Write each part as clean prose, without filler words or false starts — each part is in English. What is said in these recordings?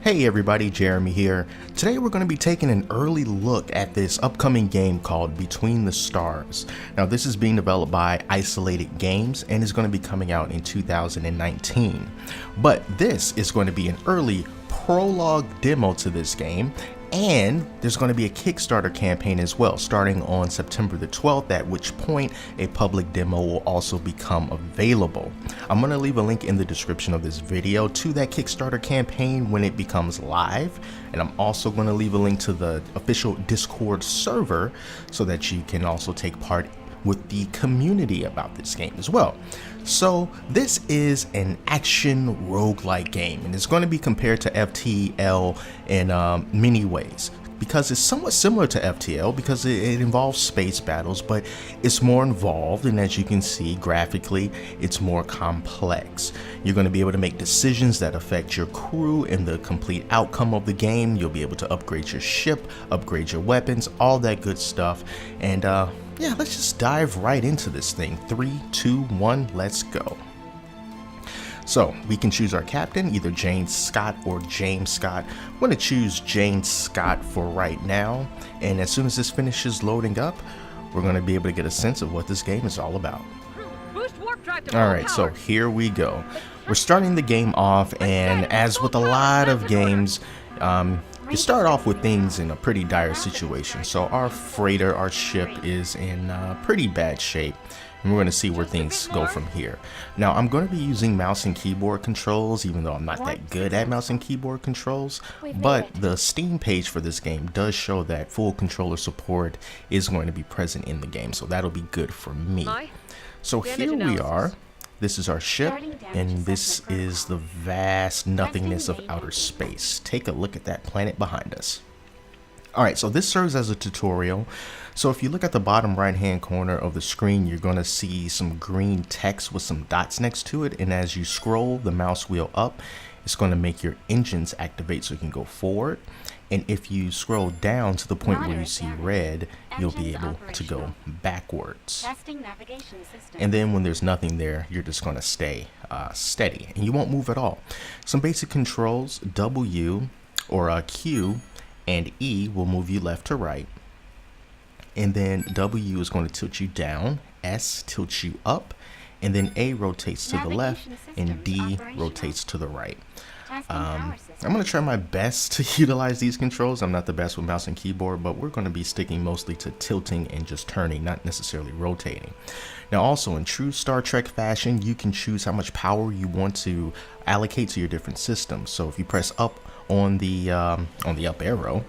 Hey everybody, Jeremy here. Today we're going to be taking an early look at this upcoming game called Between the Stars. Now this is being developed by Isolated Games and is going to be coming out in 2019. But this is going to be an early prologue demo to this game, and there's going to be a Kickstarter campaign as well, starting on September the 12th, at which point a public demo will also become available. I'm going to leave a link in the description of this video to that Kickstarter campaign when it becomes live, and I'm also going to leave a link to the official Discord server so that you can also take part with the community about this game as well. So this is an action roguelike game, and it's going to be compared to FTL in many ways, because it's somewhat similar to FTL because it involves space battles, but it's more involved, and as you can see graphically, it's more complex. You're going to be able to make decisions that affect your crew and the complete outcome of the game. You'll be able to upgrade your ship, upgrade your weapons, all that good stuff. And yeah, let's just dive right into this thing. 3, 2, 1, let's go. So we can choose our captain, either Jane Scott or James Scott. I'm going to choose Jane Scott for right now, and as soon as this finishes loading up, we're going to be able to get a sense of what this game is all about. Alright, so here we go. We're starting the game off, and as with a lot of games, you start off with things in a pretty dire situation. So our freighter, our ship, is in pretty bad shape, and we're going to see where things go from here. Now I'm going to be using mouse and keyboard controls, even though I'm not that good at mouse and keyboard controls, but the Steam page for this game does show that full controller support is going to be present in the game, so that'll be good for me. So here we are. This is our ship, and this is the vast nothingness of outer space. Take a look at that planet behind us. Alright, so this serves as a tutorial. So if you look at the bottom right hand corner of the screen, you're going to see some green text with some dots next to it, and as you scroll the mouse wheel up, it's going to make your engines activate so you can go forward. And if you scroll down to the point where you see red, you'll be able to go backwards. And then when there's nothing there, you're just going to stay steady, and you won't move at all. Some basic controls: W or Q and E will move you left to right. And then W is going to tilt you down, S tilts you up, and then A rotates to the left, and D rotates to the right. I'm going to try my best to utilize these controls. I'm not the best with mouse and keyboard, but we're going to be sticking mostly to tilting and just turning, not necessarily rotating. Now also, in true Star Trek fashion, you can choose how much power you want to allocate to your different systems. So if you press up on the up arrow,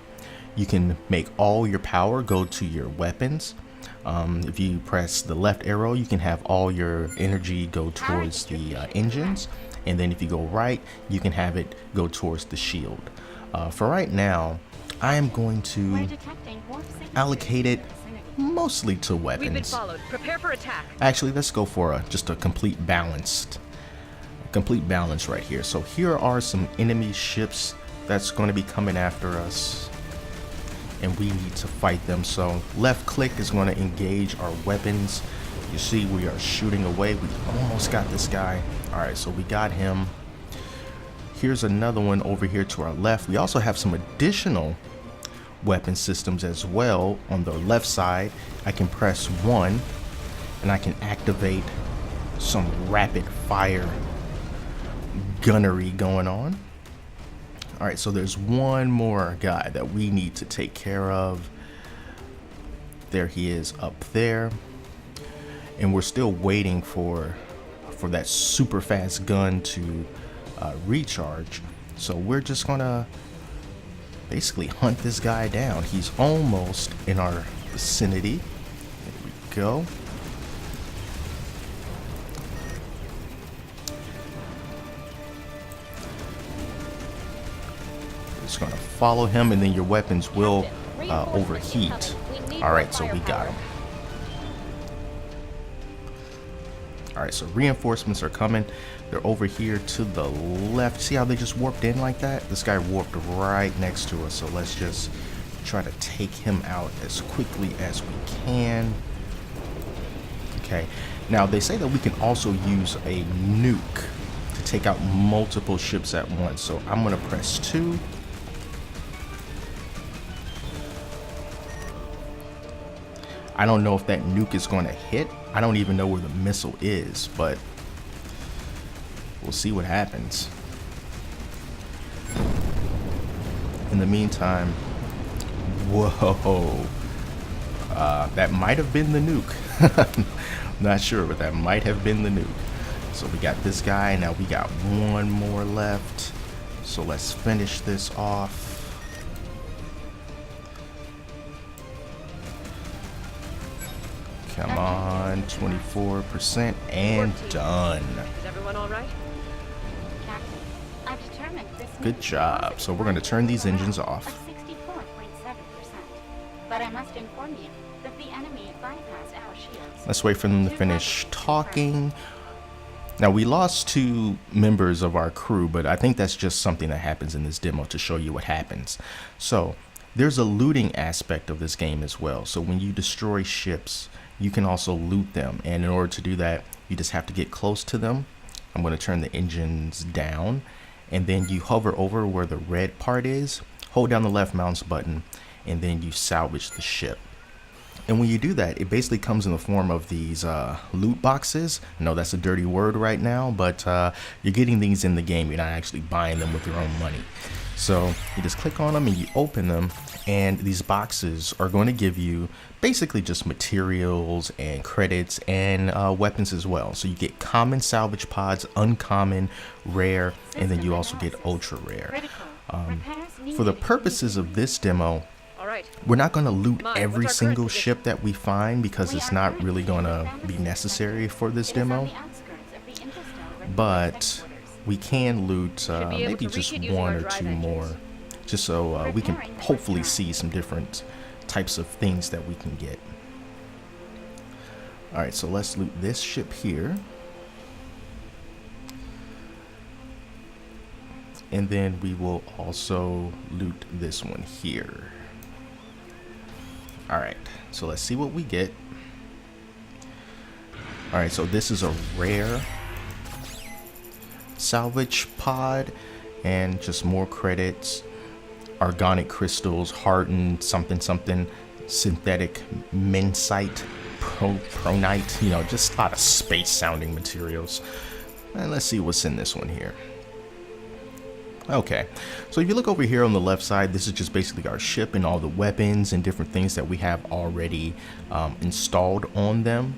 you can make all your power go to your weapons. If you press the left arrow, you can have all your energy go towards the engines. And then if you go right, you can have it go towards the shield. For right now, I am going to allocate it mostly to weapons. Prepare for attack. Actually, let's go for just a complete balance right here. So here are some enemy ships that's going to be coming after us, and we need to fight them. So left click is going to engage our weapons. You see we are shooting away. We almost got this guy. Alright, so we got him. Here's another one over here to our left. We also have some additional weapon systems as well. On the left side, I can press 1 and I can activate some rapid fire gunnery going on. Alright, so there's one more guy that we need to take care of. There he is up there. And we're still waiting for that super fast gun to recharge. So we're just gonna basically hunt this guy down. He's almost in our vicinity. There we go. Just gonna follow him, and then your weapons will overheat. Alright, so we got him. Alright, so reinforcements are coming. They're over here to the left. See how they just warped in like that? This guy warped right next to us, so let's just try to take him out as quickly as we can. Okay, now they say that we can also use a nuke to to take out multiple ships at once. So I'm gonna press 2. I don't know if that nuke is going to hit. I don't even know where the missile is, but we'll see what happens. In the meantime, whoa, that might have been the nuke. Not sure, but that might have been the nuke. So we got this guy, now we got one more left. So let's finish this off. Come on, 24% and done. Is everyone all right? Captain, I've determined this Good job. So we're going to turn these engines off. of 64.7%. But I must inform you that the enemy bypassed our shields. Let's wait for them to finish talking. Now, we lost 2 members of our crew, but I think that's just something that happens in this demo to show you what happens. So there's a looting aspect of this game as well. So when you destroy ships, you can also loot them. And in order to do that, you just have to get close to them. I'm going to turn the engines down, and then you hover over where the red part is, hold down the left mouse button, and then you salvage the ship. And when you do that, it basically comes in the form of these loot boxes. I know that's a dirty word right now, but you're getting these in the game. You're not actually buying them with your own money. So you just click on them and you open them, and these boxes are going to give you basically just materials and credits and weapons as well. So you get common salvage pods, uncommon, rare, and then you also get ultra rare. For the purposes of this demo, we're not going to loot every single ship that we find because it's not really going to be necessary for this demo, but we can loot maybe just 1 or 2 more, just so we can hopefully see some different types of things that we can get. Alright, so let's loot this ship here. And then we will also loot this one here. Alright, so let's see what we get. Alright, so this is a rare salvage pod and just more credits. Organic crystals, hardened something something, synthetic mincite, pronite, you know, just a lot of space sounding materials. And let's see what's in this one here. Okay, so if you look over here on the left side, this is just basically our ship and all the weapons and different things that we have already installed on them.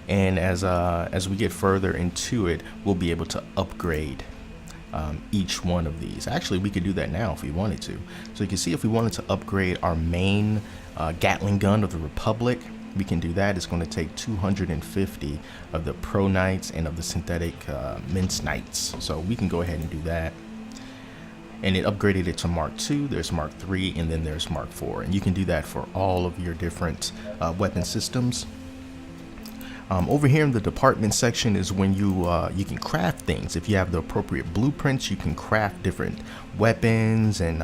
And as we get further into it, we'll be able to upgrade each one of these. Actually, we could do that now if we wanted to. So you can see if we wanted to upgrade our main Gatling gun of the Republic, we can do that. It's going to take 250 of the Pro-Knights and of the synthetic Mince Knights. So we can go ahead and do that. And it upgraded it to Mark II, there's Mark III, and then there's Mark IV. And you can do that for all of your different weapon systems. Over here in the department section is when you can craft things. If you have the appropriate blueprints, you can craft different weapons and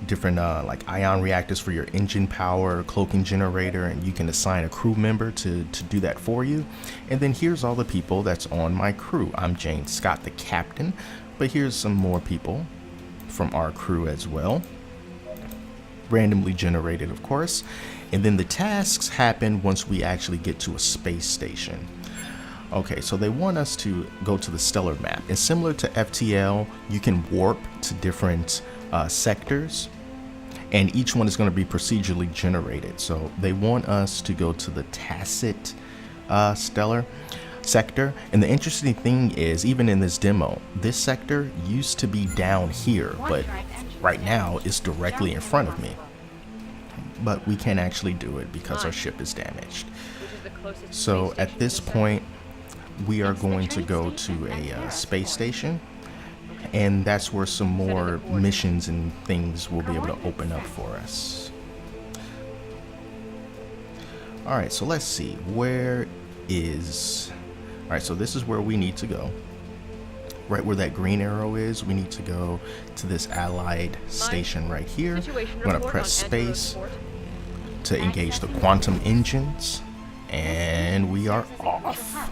different like ion reactors for your engine power, cloaking generator, and you can assign a crew member to do that for you. And then here's all the people that's on my crew. I'm James Scott, the captain, but here's some more people from our crew as well, randomly generated, of course. And then the tasks happen once we actually get to a space station. Okay, so they want us to go to the stellar map, and similar to FTL, you can warp to different sectors, and each one is going to be procedurally generated. So they want us to go to the Tacit stellar sector. And the interesting thing is, even in this demo, this sector used to be down here, but right now it's directly in front of me. But we can't actually do it because our ship is damaged. So at this point, we are going to go to a space station, and that's where some more missions and things will be able to open up for us. Alright, so let's see, where is... Alright, so this is where we need to go. Right where that green arrow is, we need to go to this allied station right here. I'm going to press space to engage the quantum engines, and we are off.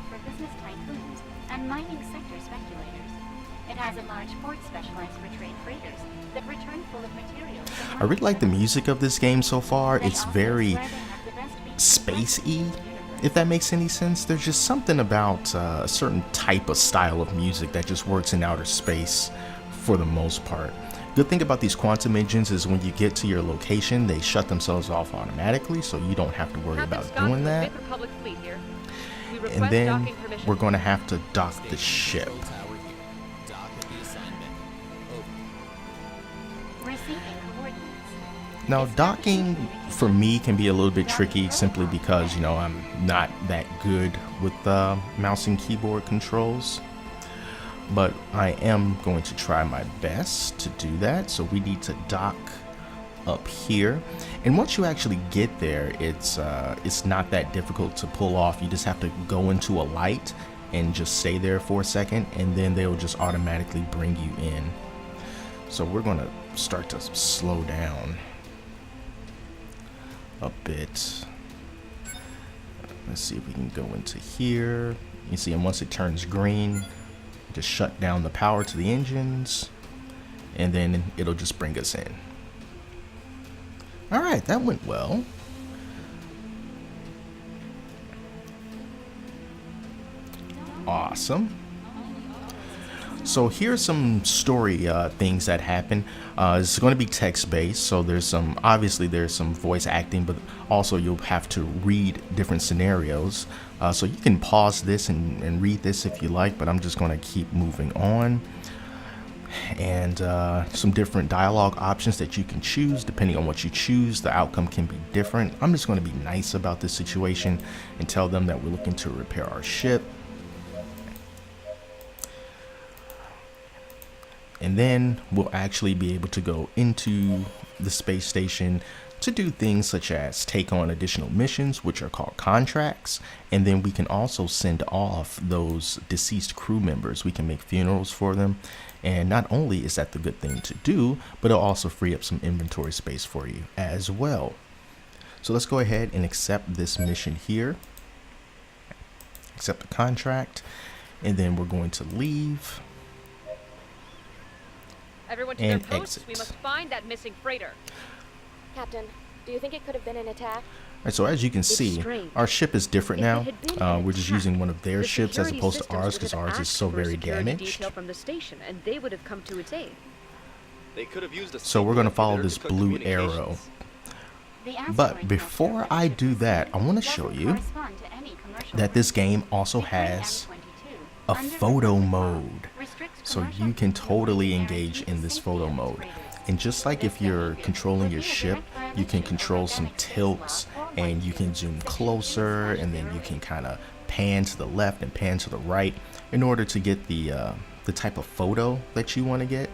It has a large port specialized for trade freighters that return full of materials. I really like the music of this game so far. They It's also very swear they have the best beats space-y, in the universe. if that makes any sense. There's just something about a certain type of style of music that just works in outer space for the most part. Good thing about these quantum engines is when you get to your location, they shut themselves off automatically, so you don't have to worry Captain about Scott doing of the that. 5th Republic Fleet here. We And request then docking permission. we're going to have to dock the ship. Tower here. Dock at the assignment. Over. Receiving coordinates. Now, docking for me can be a little bit tricky simply because, you know, I'm not that good with mouse and keyboard controls. But I am going to try my best to do that. So we need to dock up here. And once you actually get there, it's not that difficult to pull off. You just have to go into a light and just stay there for a second, and then they'll just automatically bring you in. So we're going to start to slow down a bit. Let's see if we can go into here. You see, and once it turns green, just shut down the power to the engines, and then it'll just bring us in. All right, that went well. Awesome. So here's some story things that happen. It's going to be text-based, so there's some voice acting, but also you'll have to read different scenarios. So you can pause this and read this if you like, but I'm just going to keep moving on. And some different dialogue options that you can choose. Depending on what you choose, the outcome can be different. I'm just going to be nice about this situation and tell them that we're looking to repair our ship. And then we'll actually be able to go into the space station to do things such as take on additional missions, which are called contracts. And then we can also send off those deceased crew members. We can make funerals for them. And not only is that the good thing to do, but it'll also free up some inventory space for you as well. So let's go ahead and accept this mission here. Accept the contract. And then we're going to leave. Everyone to their and posts. exit. We must find that missing freighter. Captain, do you think it could have been an attack? All right, so as you can see, strange. our ship is different If now. it had been an We're just attack, using one of their the ships as security opposed to systems ours would because have ours is asked so for a very security damaged. detail from the station, and they would have come to its aid. They could have used a So we're going to signal follow emitter this to cut blue communications. arrow. The asteroid But cluster before of the I ship's do that, I want to doesn't show you correspond to any commercial that this route. game also Decree has M22, a under photo Republic law, mode. restricts So commercial you can use totally and engage guarantees in the this safety photo of its mode. freighters. And just like if you're controlling your ship, you can control some tilts and you can zoom closer, and then you can kind of pan to the left and pan to the right in order to get the type of photo that you want to get.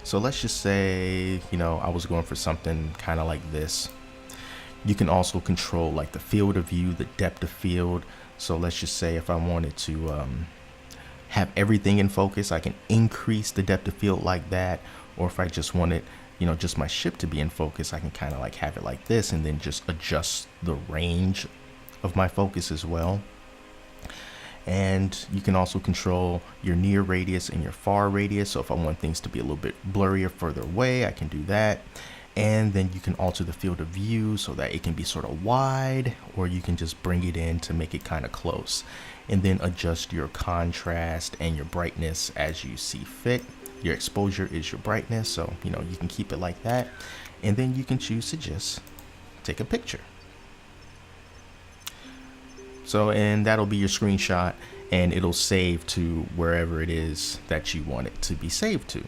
So let's just say, you know, I was going for something kind of like this. You can also control like the field of view, the depth of field. So let's just say if I wanted to have everything in focus, I can increase the depth of field like that. Or if I just wanted, you know, just my ship to be in focus, I can kind of like have it like this and then just adjust the range of my focus as well. And you can also control your near radius and your far radius. So if I want things to be a little bit blurrier further away, I can do that. And then you can alter the field of view so that it can be sort of wide, or you can just bring it in to make it kind of close. And then adjust your contrast and your brightness as you see fit. Your exposure is your brightness, so you know you can keep it like that. And then you can choose to just take a picture. So, and that'll be your screenshot, and it'll save to wherever it is that you want it to be saved to.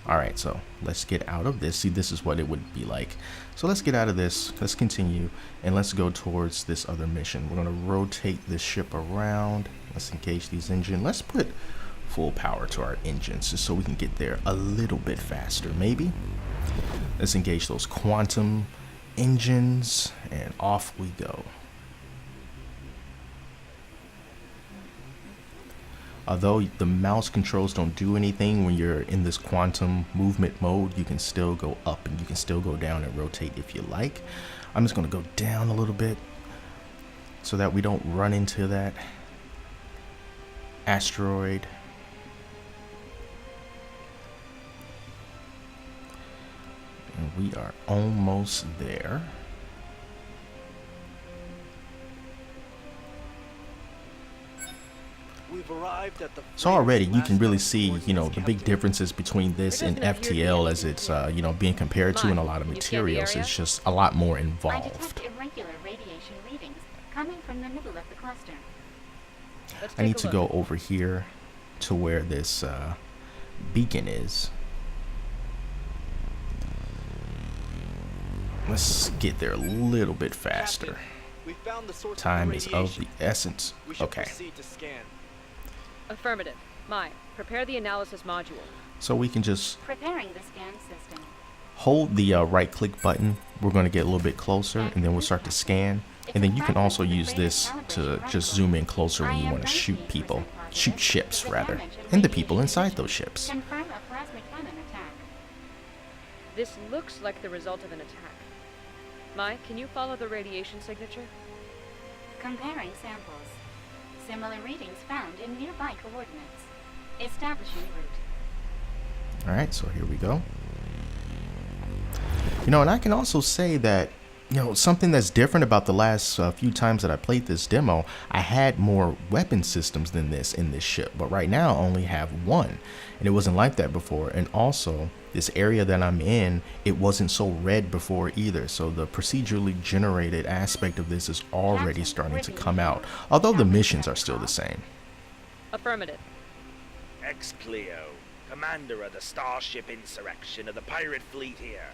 All right, so let's get out of this. See, this is what it would be like. So let's get out of this. Let's continue, and let's go towards this other mission. We're going to rotate this ship around. Let's engage these engines. Let's put full power to our engines just so we can get there a little bit faster, maybe. Let's engage those quantum engines, and off we go. Although the mouse controls don't do anything when you're in this quantum movement mode, you can still go up and you can still go down and rotate if you like. I'm just going to go down a little bit so that we don't run into that asteroid. And we are almost there. We've arrived at the So already you can really last see, known you know, the coordinates, big Captain. differences between this and There doesn't appear to be FTL any as it's, evidence you know, being compared to in a lot of Mine, you scan the materials. area? It's just a lot more I involved. detect irregular radiation readings coming from the middle of the cluster. Let's I need take to a go look. over here to where this beacon is. Let's get there a little bit faster. Captain, we found the source Time of is the of radiation. the essence. We should Okay, proceed to scan. Affirmative. Mine, prepare the analysis module. so we can just Preparing the scan system. hold the right click button. We're going to get a little bit closer and then we'll start to scan. And then you can also use this to just zoom in closer when you want to shoot people, shoot ships rather, and the people inside those ships. Confirm a plasma cannon attack. This looks like the result of an attack. Mai, can you follow the radiation signature? Comparing samples. Similar readings found in nearby coordinates. Establishing route. Alright, so here we go. You know, and I can also say that, you know, something that's different about the last few times that I played this demo, I had more weapon systems than this in this ship, but right now I only have one, and it wasn't like that before. And also, this area that I'm in, it wasn't so red before either, so the procedurally generated aspect of this is already starting to come out, although the missions are still the same. Affirmative. Ex-Cleo, commander of the Starship Insurrection of the pirate fleet here.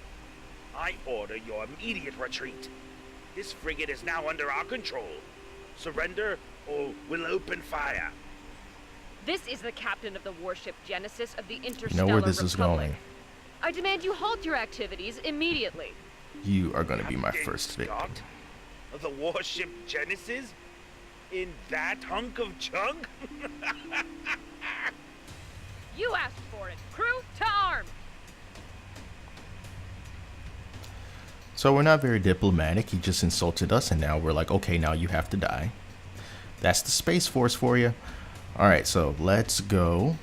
I order your immediate retreat. This frigate is now under our control. Surrender or we'll open fire. This is the captain of the warship Genesis of the You Interstellar know where this is Republic. going. I demand you halt your activities immediately. You are going to be my Captain first victim. Scott of the warship Genesis? In that hunk of junk? You asked for it. Crew to arms. So we're not very diplomatic. He just insulted us, and now we're like, okay, now you have to die. That's the Space Force for you. All right, so let's go.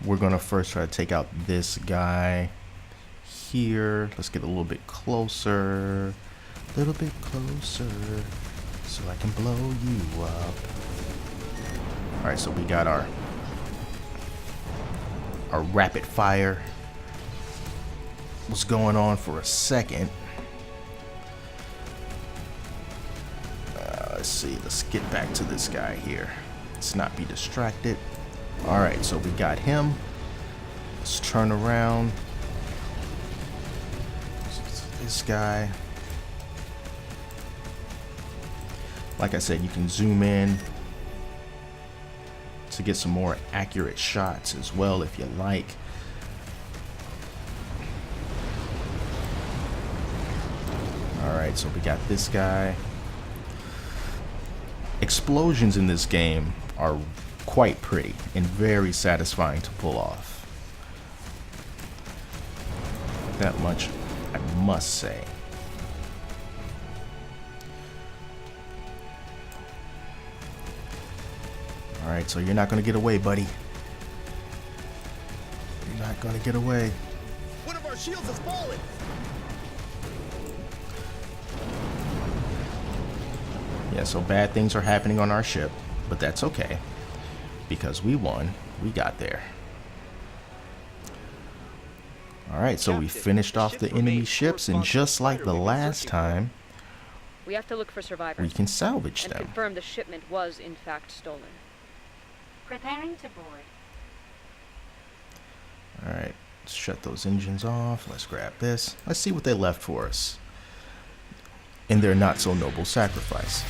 We're gonna first try to take out this guy here. Let's get a little bit closer, so I can blow you up. All right, so we got our rapid fire was going on for a second. Let's see, let's get back to this guy here. Let's not be distracted. All right, so we got him. Let's turn around. This guy. Like I said, you can zoom in to get some more accurate shots as well if you like. Alright, so we got this guy. Explosions in this game are quite pretty and very satisfying to pull off. That much I must say. Alright, so you're not gonna get away, buddy. You're not gonna get away. One of our shields has fallen. Yeah, so bad things are happening on our ship, but that's okay. Because we won, we got there. Alright, so we Captain, finished the off ship the enemy remains ships, and corresponding just like the spider we've been last searching for. time, We have to look for survivors. we can salvage and them. confirm the shipment was in fact stolen. Preparing to board. Alright, let's shut those engines off. Let's grab this. Let's see what they left for us in their not so noble sacrifice.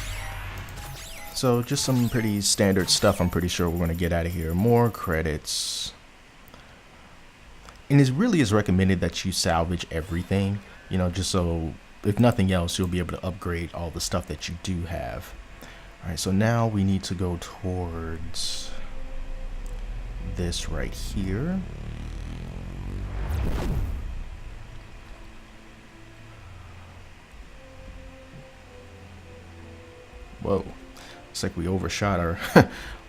So just some pretty standard stuff I'm pretty sure we're going to get out of here. More credits. And it really is recommended that you salvage everything, you know, just so if nothing else you'll be able to upgrade all the stuff that you do have. Alright, so now we need to go towards this right here. Whoa, looks like we overshot our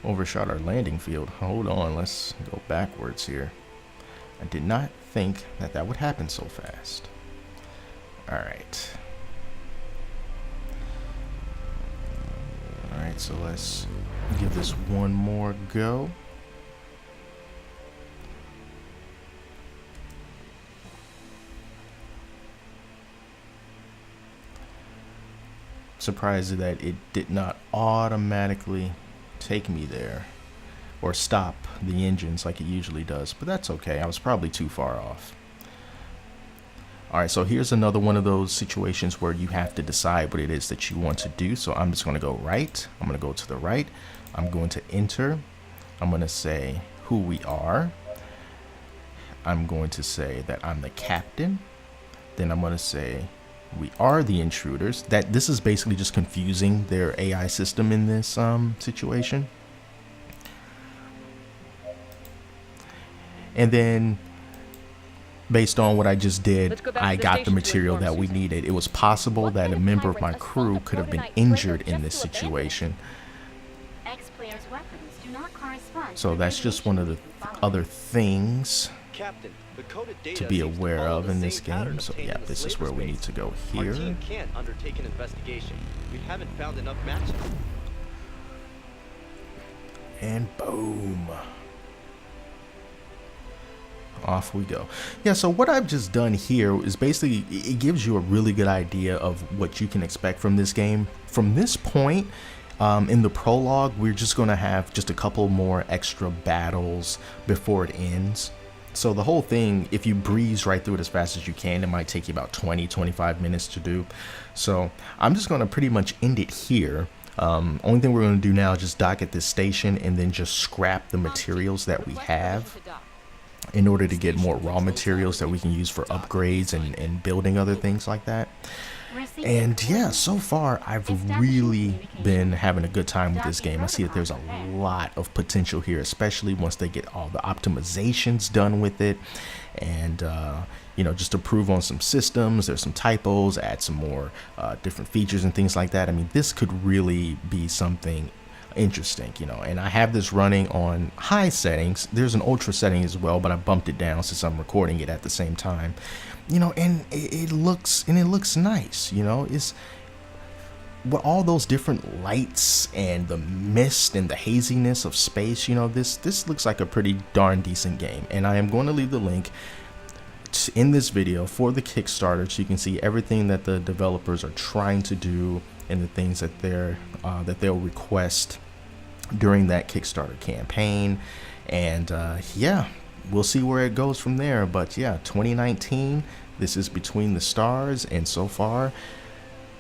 overshot our landing field. Hold on, let's go backwards here. I did not think that that would happen so fast. Alright. Alright, so let's give this one more go. Surprised that it did not automatically take me there or stop the engines like it usually does, but that's okay. I was probably too far off. Alright, so here's another one of those situations where you have to decide what it is that you want to do. So I'm just going to go right. I'm going to go to the right. I'm going to enter. I'm going to say who we are. I'm going to say that I'm the captain. Then I'm going to say we are the intruders. That this is basically just confusing their AI system in this situation. And then based on what I just did, I got the material that we needed. It was possible that a member of my crew could have been injured in this situation. Ex-players' weapons do not correspond. So that's just one of the other things Captain, the coded data to be seems aware follow of the in same this pattern game. So obtained yeah, in the this is Slaver where we space. need to go Our here. team can't undertake an investigation. We haven't found enough matches. And boom. Off we go. Yeah, so what I've just done here is basically, it gives you a really good idea of what you can expect from this game. From this point, in the prologue, we're just going to have just a couple more extra battles before it ends. So the whole thing, if you breeze right through it as fast as you can, it might take you about 20-25 minutes to do. So I'm just going to pretty much end it here. Only thing we're going to do now is just dock at this station and then just scrap the materials that we have in order to get more raw materials that we can use for upgrades and building other things like that. And yeah, so far I've really been having a good time with this game. I see that there's a lot of potential here, especially once they get all the optimizations done with it, and you know, just improve on some systems. There's some typos, add some more different features and things like that. I mean, this could really be something interesting, you know. And I have this running on high settings. There's an ultra setting as well, but I bumped it down since I'm recording it at the same time, you know. And it looks nice, you know. It's with all those different lights and the mist and the haziness of space, you know. This looks like a pretty darn decent game, and I am going to leave the link in this video for the Kickstarter so you can see everything that the developers are trying to do and the things that they'll request during that Kickstarter campaign. And yeah, we'll see where it goes from there. But yeah, 2019, this is Between the Stars, and so far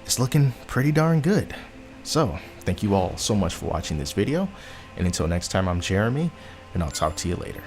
it's looking pretty darn good. So thank you all so much for watching this video, and until next time, I'm Jeremy, and I'll talk to you later.